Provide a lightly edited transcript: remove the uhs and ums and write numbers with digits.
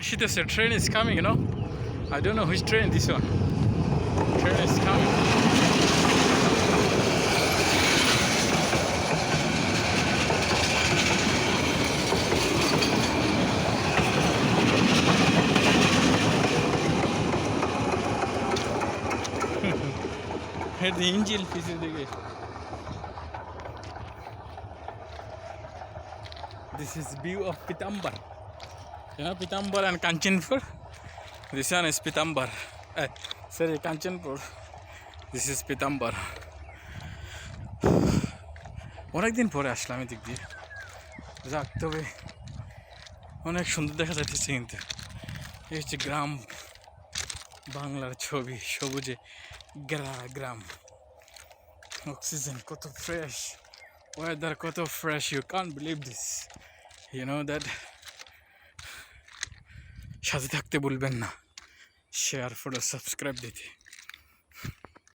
আসিতেছে, train is coming, you know. I don't know which train this one. Train is coming. The engine পিছন দিকে. This is view of Pitambar. You know Pitambar and Kanchanpur? This one is Pitambar. Sorry, Kanchanpur. This is Pitambar. অনেকদিন পরে আসলাম এদিক দিয়ে। যাক, তবে অনেক সুন্দর দেখা যাচ্ছে কিন্তু। এই হচ্ছে গ্রাম বাংলার ছবি, সবুজে গ্রাম। অক্সিজেন কত ফ্রেশ, ওয়েদার কত fresh, you can't believe this, you know that. সাথে থাকতে ভুলবেন না, শেয়ার ফটো সাবস্ক্রাইব দিতে।